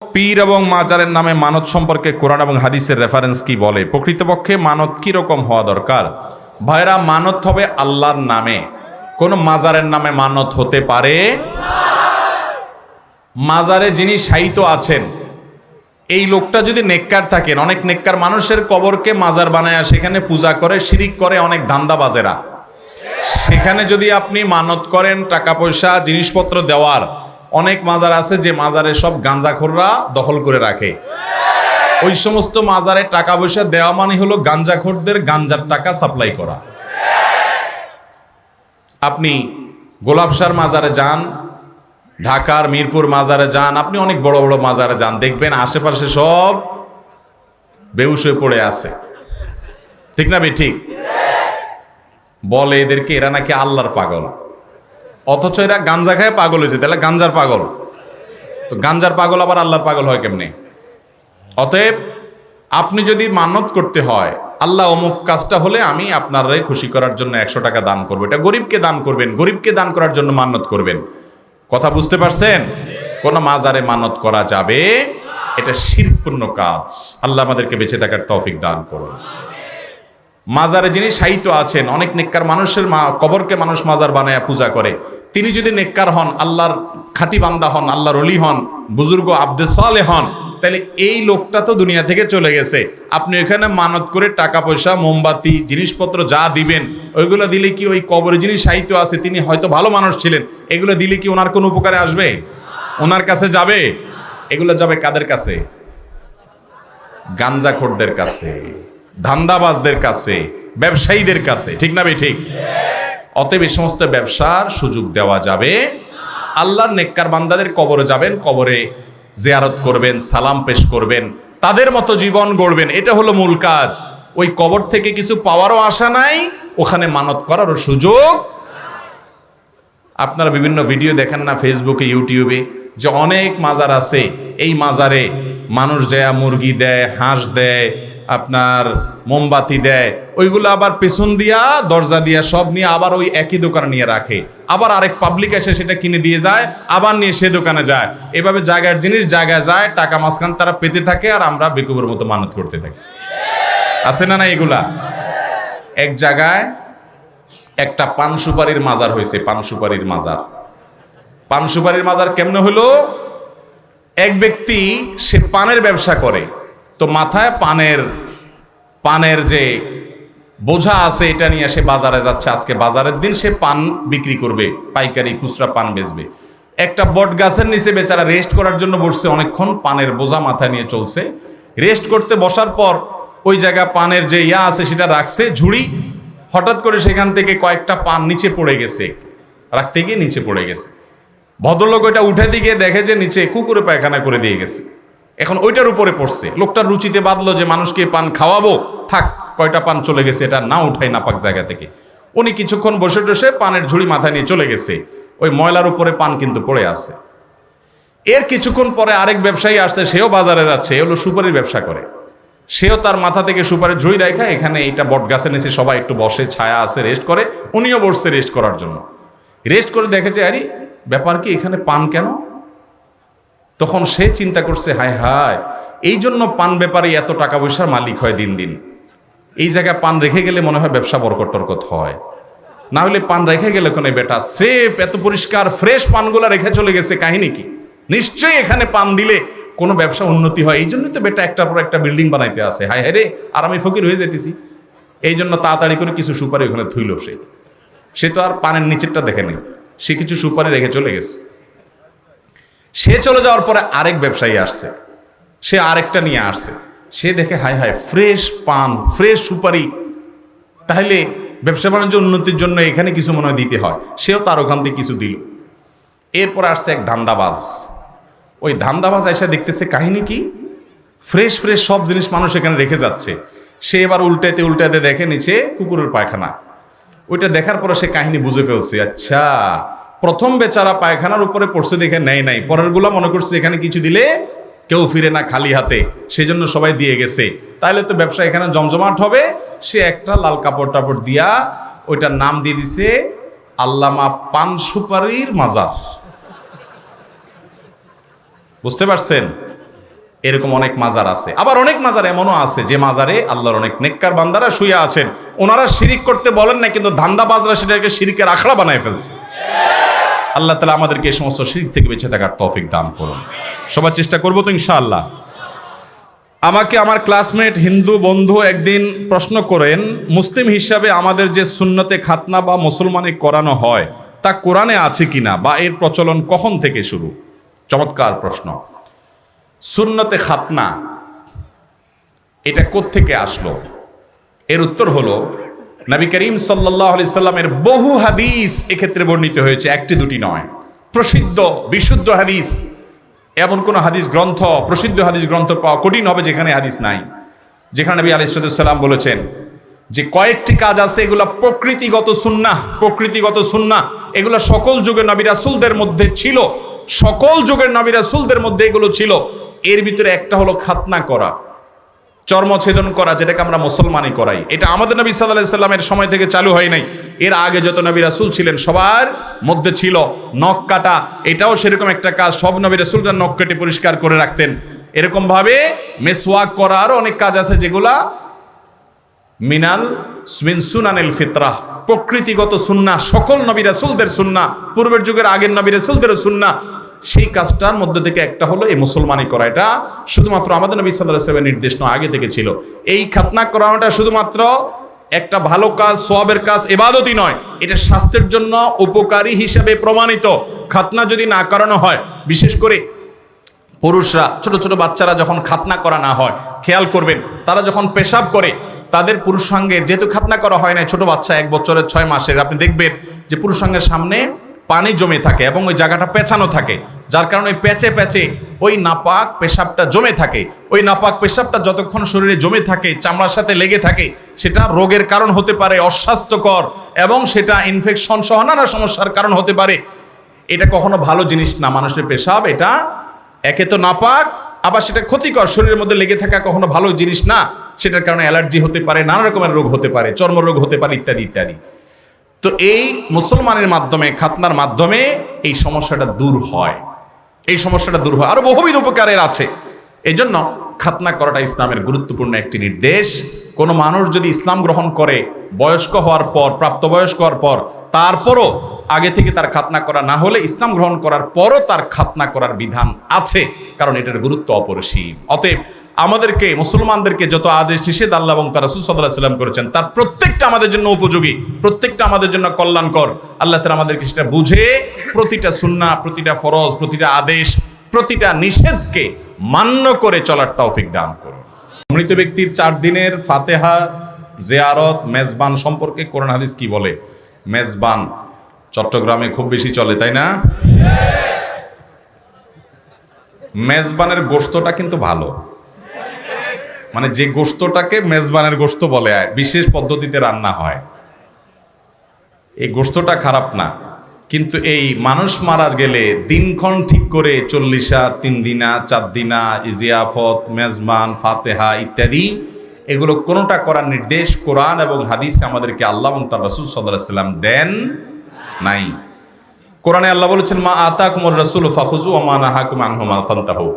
পীর এবং মাজারের নামে মানত সম্পর্কে কোরআন এবং হাদিসের রেফারেন্স কি বলে? প্রকৃতপক্ষে মানত কি রকম হওয়া দরকার? ভাইরা, মানত হবে আল্লাহর নামে, কোন মাজারের নামে মানত হতে পারে? মাজারে যিনি শায়িত আছেন এই লোকটা যদি নেককার থাকেন, অনেক নেককার মানুষের কবরকে মাজার বানায় সেখানে পূজা করে, শিরিক করে অনেক ধান্দাবাজেরা। সেখানে যদি আপনি মানত করেন টাকা পয়সা জিনিসপত্র দেওয়ার, অনেক মাজার আছে যে মাজারে সব গাঁজাখোররা দখল করে রাখে। ওই সমস্ত মাজারে টাকা পয়সা দেওয়া মানে হলো গাঁজাখোরদের গাঁজার টাকা সাপ্লাই করা। আপনি গোলাপশার মাজারে যান, ঢাকার মিরপুর মাজারে যান, আপনি অনেক বড় বড় মাজারে যান, দেখবেন আশেপাশে সব বেহুশ হয়ে পড়ে আছে। ঠিক না বে ঠিক? বলে এদেরকে এরা নাকি আল্লাহর পাগল, অথচ এরা গাঞ্জা খায় পাগল হয়েছে। তাহলে গাঞ্জার পাগল, তো গাঞ্জার পাগল আবার আল্লাহর পাগল হয় কেমনে? অতএব আপনি যদি মানত করতে হয়, আল্লাহ অমুক কাজটা হলে আমি আপনারে খুশি করার জন্য 100 টাকা দান করবো, এটা গরিবকে দান করবেন, গরিবকে দান করার জন্য মানত করবেন। কথা বুঝতে পারছেন? কোন মাজারে মানত করা যাবে? এটা শিরকপূর্ণ কাজ। আল্লাহ আমাদেরকে বেঁচে থাকার তৌফিক দান করুন। মাজারে যিনি শায়িত আছেন, অনেক নেককার মানুষের কবরকে মানুষ মাজার বানায় পূজা করে। তিনি যদি নেককার হন, আল্লাহর খাঁটি বান্দা হন, আল্লাহর ওলি হন, বুজুর্গ আব্দে সালেহ হন, তাহলে এই লোকটা তো দুনিয়া থেকে চলে গেছে। আপনি এখানে মানত করে টাকা পয়সা, মোমবাতি, জিনিসপত্র যা দিবেন, ওইগুলো দিলে কি ওই কবরে যিনি শায়িত আছে তিনি হয়তো ভালো মানুষ ছিলেন, এগুলো দিলে কি ওনার কোনো উপকারে আসবে? ওনার কাছে যাবে? এগুলো যাবে কাদের কাছে? গাঞ্জাখোরদের কাছে, ধান্দাবাজদের কাছে, ব্যবসায়ীদের কাছে। ঠিক না বে ঠিক? অতএব এই সমস্ত ব্যবসার সুযোগ দেওয়া যাবে। আল্লাহর নেককার বান্দাদের কবরে যাবেন, কবরে জিয়ারত করবেন, সালাম পেশ করবেন, তাদের মতো জীবন গড়বেন, এটা হলো মূল কাজ। ওই কবর থেকে কিছু পাওয়ারও আশা নাই, ওখানে মানত করারও সুযোগ। আপনারা বিভিন্ন ভিডিও দেখেন না ফেসবুকে, ইউটিউবে, যে অনেক মাজার আছে, এই মাজারে মানুষ যায় মুরগি দেয়, হাঁস দেয়, আপনার মোমবাতি দেয়, ওইগুলো আবার পেছন দিয়া দরজা দিয়া সব নিয়ে আবার ওই একই দোকানে নিয়ে রাখে, আবার আরেক পাবলিক এসে সেটা কিনে দিয়ে যায়, আবার নিয়ে সে দোকানে যায়। এভাবে জায়গার জিনিস জায়গায় যায়, টাকা মাঝখান তারা পেতে থাকে, আর আমরা বেকুবের মতো মানত করতে থাকি। আছে না না এগুলা? এক জায়গায় একটা পান সুপারির মাজার হয়েছে, পান সুপারির মাজার। পান সুপারির মাজার কেমনে হলো? এক ব্যক্তি সে পানের ব্যবসা করে, তো মাথায় পানের যে বোঝা আছে এটা নিয়ে সে বাজারে যাচ্ছে। আজকে বাজারের দিন, সে পান বিক্রি করবে, পাইকারি খুচরা পান বেচবে। একটা বট গাছের নিচে বেচারা রেস্ট করার জন্য বসছে, অনেকক্ষণ পানের বোঝা মাথায় নিয়ে চলছে। রেস্ট করতে বসার পর ওই জায়গা পানের যে আছে সেটা রাখছে, ঝুড়ি। হঠাৎ করে সেখান থেকে কয়েকটা পান নিচে পড়ে গেছে, রাখতে গিয়ে নিচে পড়ে গেছে। ভদ্রলোক ওইটা উঠে দিয়ে দেখে যে নিচে কুকুরে পায়খানা করে দিয়ে গেছে। এখন ওইটার উপরে পড়ছে। লোকটার রুচিতে বাঁধলো যে মানুষকে পান খাওয়াবো, থাক কয়টা পান চলে গেছে, এটা না উঠাই নাপাক জায়গা থেকে। উনি কিছুক্ষণ বসে বসে পানের ঝুড়ি মাথায় নিয়ে চলে গেছে। ওই ময়লার উপরে পান কিন্তু পড়ে আছে। এর কিছুক্ষণ পরে আরেক ব্যবসায়ী আসছে, সেও বাজারে যাচ্ছে, এ হলো সুপারির ব্যবসা করে। সেও তার মাথা থেকে সুপারির ঝুড়ি রেখা, এখানে এইটা বট গাছের নিচে সবাই একটু বসে, ছায়া আছে, রেস্ট করে। উনিও বসছে রেস্ট করার জন্য। রেস্ট করে দেখেছে, আরে ব্যাপার কি, এখানে পান কেন? তখন সে চিন্তা করছে, হায় হায়, এই জন্য পান ব্যাপারে এত টাকা পয়সার মালিক হয় দিন দিন। এই জায়গায় পান রেখে গেলে মনে হয় ব্যবসা বরকত টরকত হয়, না হলে পান রেখে গেলে কোনো বেটা স্রেফ এত পরিষ্কার ফ্রেশ পানগুলা রেখে চলে গেছে, কাহিনী কি? নিশ্চয়ই এখানে পান দিলে কোনো ব্যবসা উন্নতি হয়, এই জন্যই তো বেটা একটার পর একটা বিল্ডিং বানাইতে আসে। হায় হায় রে, আর আমি ফকির হয়ে যেতেছি। এই জন্য তাড়াতাড়ি করে কিছু সুপারি ওখানে থইল। সে তো আর পানের নিচেরটা দেখে নেই, সে কিছু সুপারি রেখে চলে গেছে। সে চলে যাওয়ার পরে আরেক ব্যবসায়ী আসছে, সে আরেকটা নিয়ে আসছে। সে দেখে, হায় হায়, ফ্রেশ পান, ফ্রেশ সুপারি, তাহলে ব্যবসা বাণিজ্য উন্নতির জন্য এখানে কিছু মনে হয় দিতে হয়। সেও তার ওখান থেকে কিছু দিল। এরপর আসছে এক ধান্দাবাজ। ওই ধান্দাবাজ এসে দেখতেছে কাহিনী কি, ফ্রেশ ফ্রেশ সব জিনিস মানুষ এখানে রেখে যাচ্ছে। সে এবার উল্টাতে উল্টাতে দেখে নিচে কুকুরের পায়খানা। ওইটা দেখার পরে সে কাহিনী বুঝে ফেলছে। আচ্ছা, প্রথম বেচারা পায়খানার উপরে পড়ছে দেখে নেয় নাই, পরেরগুলা মনে করছে এখানে কিছু দিলে কেউ ফিরে না খালি হাতে, সেজন্য সবাই দিয়ে গেছে। তাইলে তো ব্যবসা এখানে জমজমাট হবে। সে একটা লাল কাপড় টাপড় দিয়া ওইটার নাম দিয়ে দিছে আল্লামা পান সুপারির মাজার। বুঝতে পারছেন? এরকম অনেক মাজার আছে। আবার অনেক মাজার এমনও আছে যে মাজারে আল্লাহর অনেক নেককার বান্দারা শুয়ে আছেন, ওনারা শিরিক করতে বলেন না, কিন্তু ধান্দাবাজরা সেটাকে শিরিকের আখড়া বানায় ফেলছে। আল্লাহ তাআলা আমাদেরকে এই সমস্ত শিরিক থেকে বেঁচে থাকার তৌফিক দান করুন। সবার চেষ্টা করবো তো ইনশাআল্লাহ। আমাকে আমার ক্লাসমেট হিন্দু বন্ধু একদিন প্রশ্ন করেন, মুসলিম হিসাবে আমাদের যে সুন্নতে খাতনা বা মুসলমানি করানো হয় তা কোরআনে আছে কিনা, বা এর প্রচলন কখন থেকে শুরু? চমৎকার প্রশ্ন। সুন্নতে খাতনা এটা কোত্থেকে আসলো? এর উত্তর হলো, নবী করিম সাল্লাল্লাহু আলাইহি সাল্লামের বহু হাদিস এক্ষেত্রে বর্ণিত হয়েছে, একটি দুটি নয়। প্রসিদ্ধ বিশুদ্ধ হাদিস, এমন কোন হাদিস গ্রন্থ, প্রসিদ্ধ হাদিস গ্রন্থ পাওয়া কঠিন হবে যেখানে হাদিস নাই। যেখানে নবী আলাইহিস সালাম বলেছেন যে কয়েকটি কাজ আছে, এগুলা প্রকৃতিগত সুন্নাহ, প্রকৃতিগত সুন্নাহ, এগুলো সকল যুগের নবী রাসূলদের মধ্যে ছিল, সকল যুগের নবী রাসূলদের মধ্যে এগুলো ছিল। এর ভিতরে একটা হলো খাতনা করা, চর্মছেদন করা, যেটাকে আমরা মুসলমানি করাই। এটা আমাদের নবী সাল্লাল্লাহু আলাইহি সাল্লামের সময় থেকে চালু হয় নাই, এর আগে যত নবী রাসূল ছিলেন সবার মধ্যে ছিল। নখ কাটা, এটাও সেরকম একটা কাজ, সব নবী রাসূলরা নখ কেটে পরিষ্কার করে রাখতেন। এরকম ভাবে মেসওয়াক করা, আরও অনেক কাজ আছে যেগুলা মিন সুনানিল ফিতরাহ, প্রকৃতিগত সুন্নাহ, সকল নবী রাসূলদের সুন্নাহ, পূর্বের যুগের আগের নবী রাসূলদের সুন্নাহ। সেই কাজটার মধ্যে থেকে একটা হলো এই মুসলমানি করা। এটা শুধুমাত্র আমাদের নবী সাল্লাল্লাহু আলাইহি ওয়াসাল্লামের নির্দেশ নয়, আগে থেকে ছিল। এই খাতনা করাটা শুধুমাত্র একটা ভালো কাজ, সওয়াবের কাজ, ইবাদতই নয়, এটা স্বাস্থ্যের জন্য উপকারী হিসেবে প্রমাণিত। খাতনা যদি না করানো হয়, বিশেষ করে পুরুষরা, ছোট ছোট বাচ্চারা যখন খাতনা করা না হয়, খেয়াল করবেন তারা যখন পেশাব করে, তাদের পুরুষাঙ্গের, যেহেতু খাতনা করা হয় না, ছোট বাচ্চা 1 বছরের 6 মাসের, আপনি দেখবেন যে পুরুষাঙ্গের সামনে পানি জমে থাকে এবং ওই জায়গাটা পেঁচানো থাকে, যার কারণে প্যাচে প্যাচে ওই নাপাক পেশাবটা জমে থাকে। ওই নাপাক পেশাবটা যতক্ষণ শরীরে জমে থাকে, চামড়ার সাথে লেগে থাকে, সেটা রোগের কারণ হতে পারে, অস্বাস্থ্যকর, এবং সেটা ইনফেকশন সহ নানা সমস্যার কারণ হতে পারে। এটা কখনো ভালো জিনিস না। মানুষের পেশাব এটা একে তো নাপাক, আবার সেটা ক্ষতিকর, শরীরের মধ্যে লেগে থাকা কখনো ভালো জিনিস না। সেটার কারণে অ্যালার্জি হতে পারে, নানা রকমের রোগ হতে পারে, চর্মরোগ হতে পারে, ইত্যাদি ইত্যাদি। তো এই মুসলমানের মাধ্যমে, খাতনার মাধ্যমে এই সমস্যাটা দূর হয়, এই সমস্যাটা দূর হয়, আরো বহুবিধ উপকারের আছে। এই জন্য খাতনা করাটা ইসলামের গুরুত্বপূর্ণ একটি নির্দেশ। কোনো মানুষ যদি ইসলাম গ্রহণ করে বয়স্ক হওয়ার পর, প্রাপ্তবয়স্ক হওয়ার পর, তারপরও আগে থেকে তার খাতনা করা না হলে, ইসলাম গ্রহণ করার পরও তার খাতনা করার বিধান আছে, কারণ এটার গুরুত্ব অপরিসীম। অতএব আমাদেরকে, মুসলমানদেরকে যত আদেশ নিষেধ আল্লাহ এবং তার রাসূল সাল্লাল্লাহু আলাইহি ওয়াসাল্লাম করেছেন, তার প্রত্যেকটা আমাদের জন্য উপযোগী, প্রত্যেকটা আমাদের জন্য কল্যাণকর। আল্লাহ তাআলা আমাদেরকে সেটা বুঝে প্রতিটা সুন্নাহ, প্রতিটা ফরজ, প্রতিটা আদেশ, প্রতিটা নিষেধকে মান্য করে চলার তৌফিক দান করুন। মৃত ব্যক্তির 4 দিনের ফাতেহা, জিয়ারত, মেজবান সম্পর্কে কোরআন হাদিস কি বলে? মেজবান চট্টগ্রামে খুব বেশি চলে, তাই না? মেজবানের গোশতটা কিন্তু ভালো, মানে যে গোশতটাকে মেজবানের গোশত বলে, বিশেষ পদ্ধতিতে রান্না হয়, এই গোশতটা খারাপ না। কিন্তু এই মানুষ মারা গেলে দিনক্ষণ ঠিক করে 40 3 দিনা 4 দিনা ইজিয়াফত, মেজবান, ফাতেহা ইত্যাদি, এগুলো কোনোটা করার নির্দেশ কোরআন এবং হাদিসে আমাদেরকে আল্লাহ এবং তার রাসূল সাল্লাল্লাহু আলাইহি ওয়াসাল্লাম দেন নাই। কোরআনে আল্লাহ বলেছেন, মা আতাকুমুর রাসূলু ফাখুযু ওয়া মা নাহাকুম আনহু ফান্তাহু।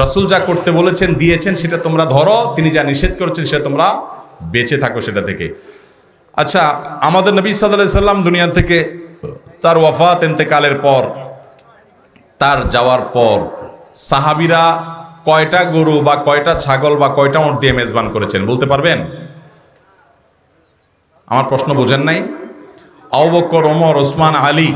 রাসূল যা করতে বলেছেন, দিয়েছেন, সেটা তোমরা ধরো, তিনি যা নিষেধ করেছেন সেটা তোমরা বেঁচে থাকো সেটা থেকে। আচ্ছা, আমাদের নবী সাল্লাল্লাহু আলাইহি ওয়াসাল্লাম দুনিয়া থেকে তার ওয়াফাত, ইন্তেকালের পর, তার যাওয়ার পর সাহাবীরা কয়টা গরু বা কয়টা ছাগল বা কয়টা উট দিয়ে মেজবান করেছেন বলতে পারবেন? আমার প্রশ্ন বোঝেন নাই? আবু বকর, ওমর, ওসমান, আলী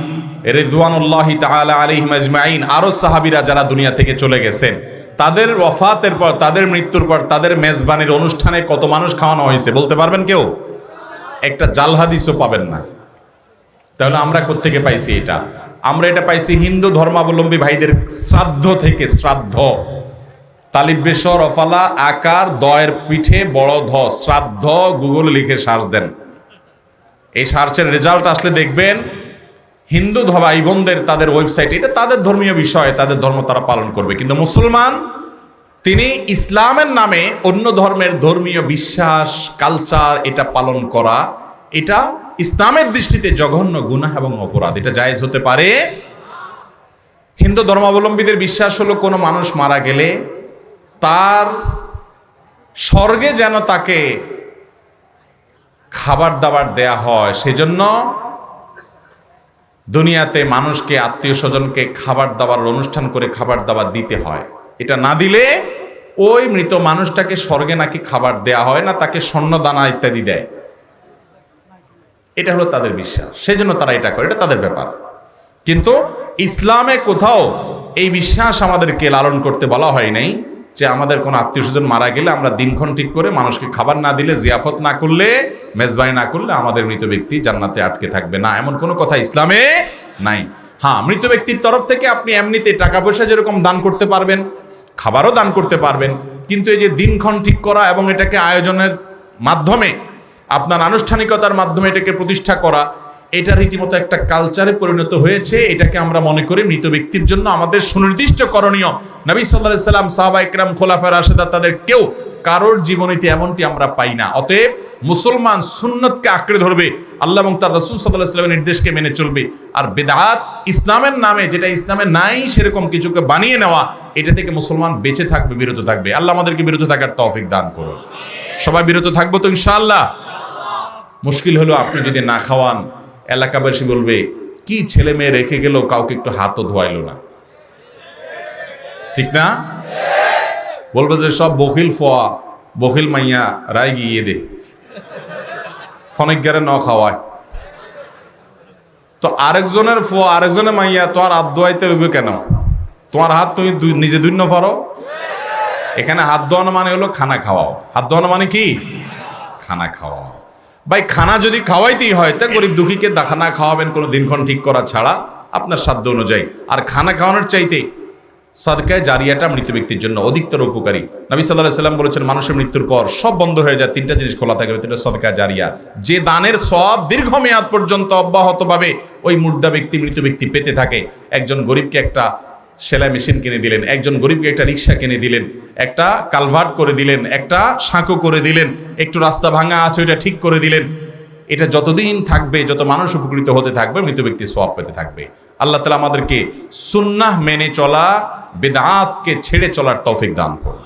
রিদওয়ানুল্লাহি তাআলা আলাইহিম আজমাইন, আরো সাহাবীরা যারা দুনিয়া থেকে চলে গেছেন, তাদের ওয়াফাতের পর, তাদের মৃত্যুর পর, তাদের মেজবানির অনুষ্ঠানে কত মানুষ খাওয়ানো হয়েছে বলতে পারবেন কেউ? একটা জাল হাদিসও পাবেন না। তাহলে আমরা কোত্থেকে পাইছি এটা? আমরা এটা পাইছি হিন্দু ধর্মাবলম্বী ভাইদের শ্রাদ্ধ থেকে। শ্রাদ্ধ, তালিব বেসর অফালা আকার দয়ের পিঠে বড় ধ, শ্রাদ্ধ, গুগলে লিখে সার্চ দেন, এই সার্চের রেজাল্ট আসলে দেখবেন হিন্দু ভাই বোনদের তাদের ওয়েবসাইটে, এটা তাদের ধর্মীয় বিষয়, তাদের ধর্ম তারা পালন করবে। কিন্তু মুসলমান, তিনি ইসলামের নামে অন্য ধর্মের ধর্মীয় বিশ্বাস, কালচার এটা পালন করা, এটা ইসলামের দৃষ্টিতে জঘন্য গুনাহ এবং অপরাধ। এটা জায়েজ হতে পারে? হিন্দু ধর্মাবলম্বীদের বিশ্বাস হলো কোনো মানুষ মারা গেলে তার স্বর্গে যেন তাকে খাবার দাবার দেয়া হয়, সেজন্য দুনিয়াতে মানুষকে, আত্মীয় স্বজনকে খাবার দাবার অনুষ্ঠান করে খাবার দাবার দিতে হয়। এটা না দিলে ওই মৃত মানুষটাকে স্বর্গে নাকি খাবার দেয়া হয় না, তাকে স্বর্ণদানা ইত্যাদি দেয়। এটা হলো তাদের বিশ্বাস, সেজন্য তারা এটা করে, এটা তাদের ব্যাপার। কিন্তু ইসলামে কোথাও এই বিশ্বাস আমাদেরকে লালন করতে বলা হয় নাই যে আমাদের কোনো আত্মীয় স্বজন মারা গেলে আমরা দিনক্ষণ ঠিক করে মানুষকে খাবার না দিলে, জিয়াফত না করলে, মেজবানি না করলে আমাদের মৃত ব্যক্তি জান্নাতে আটকে থাকবে না, এমন কোনো কথা ইসলামে নাই। হ্যাঁ, মৃত ব্যক্তির তরফ থেকে আপনি এমনিতে টাকা পয়সা যেরকম দান করতে পারবেন, খাবারও দান করতে পারবেন, কিন্তু এই যে দিনক্ষণ ঠিক করা এবং এটাকে আয়োজনের মাধ্যমে, আপনার আনুষ্ঠানিকতার মাধ্যমে এটাকে প্রতিষ্ঠা করা, এটা রীতিমতো একটা কালচারে পরিণত হয়েছে। এটাকে আমরা মনে করি মৃত ব্যক্তির জন্য আমাদের সুনির্দিষ্ট করণীয়। নবী সাল্লাল্লাহু আলাইহি ওয়াসাল্লাম, সাহাবায়ে কেরাম, খোলাফায়ে রাশেদা, তাদের কেউ কারোর জীবনীতে এমনটি আমরা পাই না। অতএব মুসলমান সুন্নতকে আঁকড়ে ধরবে, আল্লাহ এবং তার রাসূল সাল্লাল্লাহু আলাইহি ওয়াসাল্লামের নির্দেশকে মেনে চলবে। আর বিদআত, ইসলামের নামে যেটা ইসলামে নাই সেরকম কিছুকে বানিয়ে নেওয়া, এটা থেকে মুসলমান বেঁচে থাকবে, বিরত থাকবে। আল্লাহ আমাদেরকে বিরত থাকার তৌফিক দান করুন। সবাই বিরত থাকবো তো ইনশাআল্লাহ। মুশকিল হলো আপনি যদি না খাওয়ান, এলাকাবাসী বলবে কি ছেলে মেয়ে রেখে গেল, কাউকে একটু হাতও ধোয়াইলো না, ঠিক না? বলবে যে সব বখিল ফোয়া, বখিল মাইয়া রায় গিয়ে দে, অনেক গেরে ন খাওয়ায়। তো আরেকজনের ফোয়া, আরেকজনের মাইয়া তোমার হাত ধোয়াইতে রইবে কেন? তোমার হাত তুমি নিজে দুই পারো। এখানে হাত ধোয়ানো মানে হলো খানা খাওয়াও। হাত ধোয়ানো মানে কি? খানা খাওয়াও। ভাই, খানা যদি খাওয়াইতেই হয় তা গরিব দুঃখীকে খানা খাওয়াবেন কোনো দিনক্ষণ ঠিক করা ছাড়া, আপনার সাধ্য অনুযায়ী। আর খানা খাওয়ানোর চাইতে সাদকায়ে জারিয়াটা মৃত ব্যক্তির জন্য অধিকতর উপকারী। নবী সাল্লাল্লাহু আলাইহি ওয়াসাল্লাম বলেছেন, মানুষের মৃত্যুর পর সব বন্ধ হয়ে যায়, তিনটা জিনিস খোলা থাকে, এটা সাদকায়ে জারিয়া। যে দানের সওয়াব দীর্ঘমেয়াদ পর্যন্ত অব্যাহতভাবে ওই মুর্দা ব্যক্তি, মৃত ব্যক্তি পেতে থাকে। একজন গরিবকে একটা সেলাই মেশিন কিনে দিলেন, একজন গরিবকে একটা রিক্সা কিনে দিলেন, একটা কালভার্ট করে দিলেন, একটা সাঁকো করে দিলেন, একটু রাস্তা ভাঙা আছে ওইটা ঠিক করে দিলেন। এটা যতদিন থাকবে, যত মানুষ উপকৃত হতে থাকবে, মৃত ব্যক্তি সওয়াব পেতে থাকবে। আল্লাহ তাআলা আমাদেরকে সুন্নাহ মেনে চলা, বিদআতকে ছেড়ে চলার তৌফিক দান করুন।